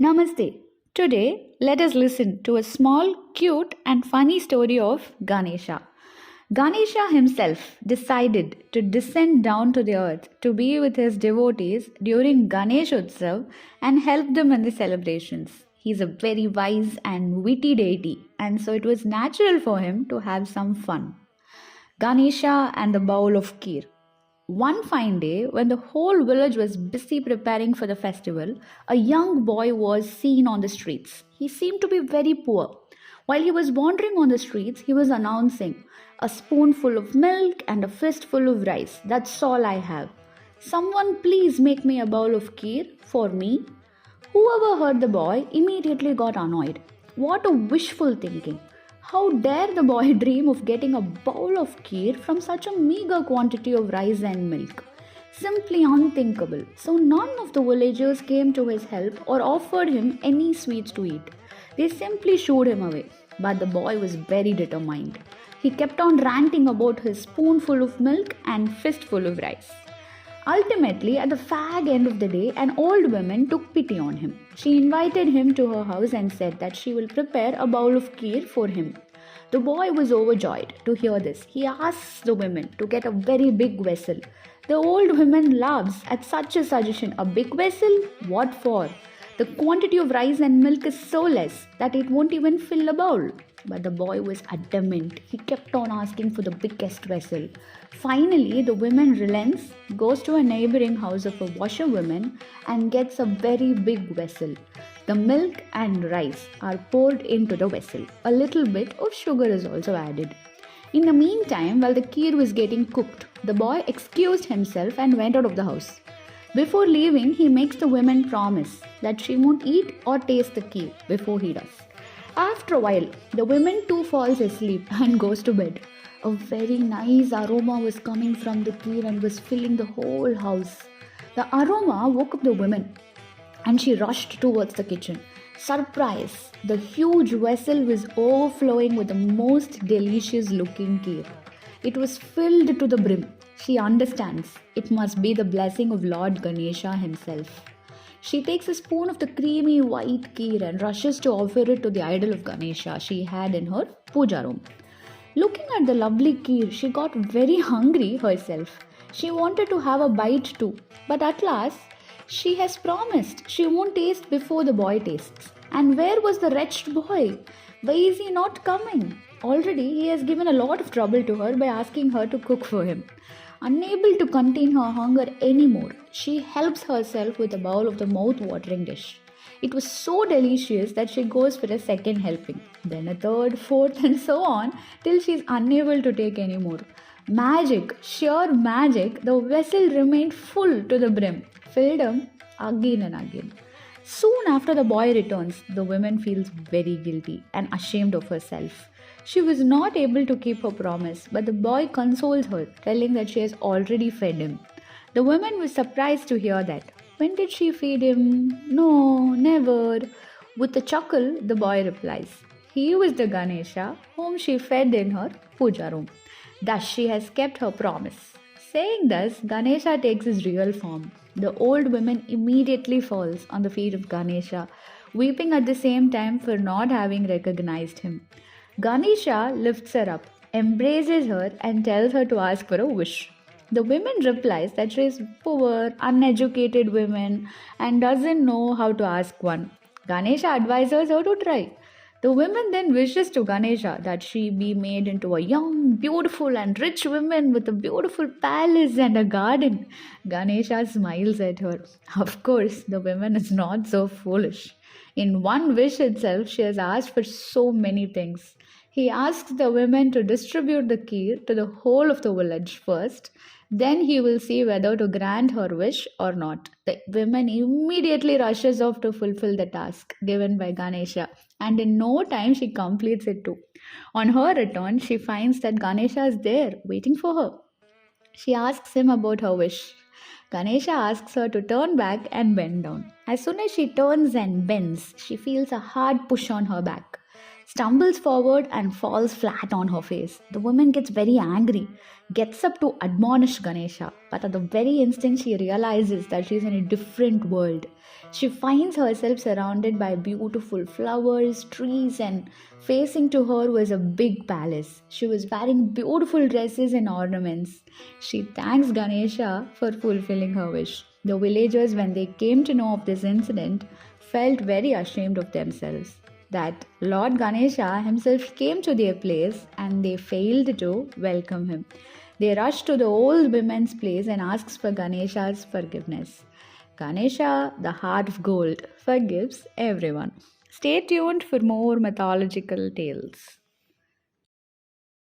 Namaste. Today, let us listen to a small, cute, and funny story of Ganesha. Ganesha himself decided to descend down to the earth to be with his devotees during Ganeshotsav and help them in the celebrations. He is a very wise and witty deity, and so it was natural for him to have some fun. Ganesha and the bowl of Kheer. One fine day, when the whole village was busy preparing for the festival, a young boy was seen on the streets. He seemed to be very poor. While he was wandering on the streets, he was announcing, "A spoonful of milk and a fistful of rice. That's all I have. Someone please make me a bowl of kheer for me." Whoever heard the boy immediately got annoyed. What a wishful thinking! How dare the boy dream of getting a bowl of kheer from such a meager quantity of rice and milk? Simply unthinkable. So none of the villagers came to his help or offered him any sweets to eat. They simply shooed him away. But the boy was very determined. He kept on ranting about his spoonful of milk and fistful of rice. Ultimately, at the fag end of the day, an old woman took pity on him. She invited him to her house and said that she will prepare a bowl of kheer for him. The boy was overjoyed to hear this. He asks the woman to get a very big vessel. The old woman laughs at such a suggestion. A big vessel? What for? The quantity of rice and milk is so less that it won't even fill a bowl. But the boy was adamant. He kept on asking for the biggest vessel. Finally, the woman relents, goes to a neighboring house of a washerwoman, and gets a very big vessel. The milk and rice are poured into the vessel. A little bit of sugar is also added. In the meantime, while the kheer was getting cooked, the boy excused himself and went out of the house. Before leaving, he makes the woman promise that she won't eat or taste the kheer before he does. After a while, the woman too falls asleep and goes to bed. A very nice aroma was coming from the kheer and was filling the whole house. The aroma woke up the woman and she rushed towards the kitchen. Surprise! The huge vessel was overflowing with the most delicious looking kheer. It was filled to the brim. She understands it must be the blessing of Lord Ganesha himself. She takes a spoon of the creamy white kheer and rushes to offer it to the idol of Ganesha she had in her puja room. Looking at the lovely kheer, she got very hungry herself. She wanted to have a bite too, but at last she has promised she won't taste before the boy tastes. And where was the wretched boy? Why is he not coming? Already he has given a lot of trouble to her by asking her to cook for him. Unable to contain her hunger anymore, she helps herself with a bowl of the mouth-watering dish. It was so delicious that she goes for a second helping, then a third, fourth, and so on till she is unable to take any more. Magic, sheer magic, the vessel remained full to the brim, filled up again and again. Soon after the boy returns, the woman feels very guilty and ashamed of herself. She was not able to keep her promise, but the boy consoles her, telling that she has already fed him. The woman was surprised to hear that. When did she feed him? No, never. With a chuckle, the boy replies, he was the Ganesha whom she fed in her puja room. Thus she has kept her promise. Saying thus, Ganesha takes his real form. The old woman immediately falls on the feet of Ganesha, weeping at the same time for not having recognized him. Ganesha lifts her up, embraces her, and tells her to ask for a wish. The woman replies that she is poor, uneducated woman and doesn't know how to ask one. Ganesha advises her to try. The woman then wishes to Ganesha that she be made into a young, beautiful and rich woman with a beautiful palace and a garden. Ganesha smiles at her. Of course, the woman is not so foolish. In one wish itself, she has asked for so many things. He asks the women to distribute the kheer to the whole of the village first. Then he will see whether to grant her wish or not. The woman immediately rushes off to fulfill the task given by Ganesha, and in no time she completes it too. On her return, she finds that Ganesha is there waiting for her. She asks him about her wish. Ganesha asks her to turn back and bend down. As soon as she turns and bends, she feels a hard push on her back. stumbles forward and falls flat on her face. The woman gets very angry, gets up to admonish Ganesha, but at the very instant she realizes that she is in a different world. She finds herself surrounded by beautiful flowers, trees, and facing to her was a big palace. She was wearing beautiful dresses and ornaments. She thanks Ganesha for fulfilling her wish. The villagers, when they came to know of this incident, felt very ashamed of themselves that Lord Ganesha himself came to their place and they failed to welcome him. They rushed to the old woman's place and asks for Ganesha's forgiveness. Ganesha, the heart of gold, forgives everyone. Stay tuned for more mythological tales.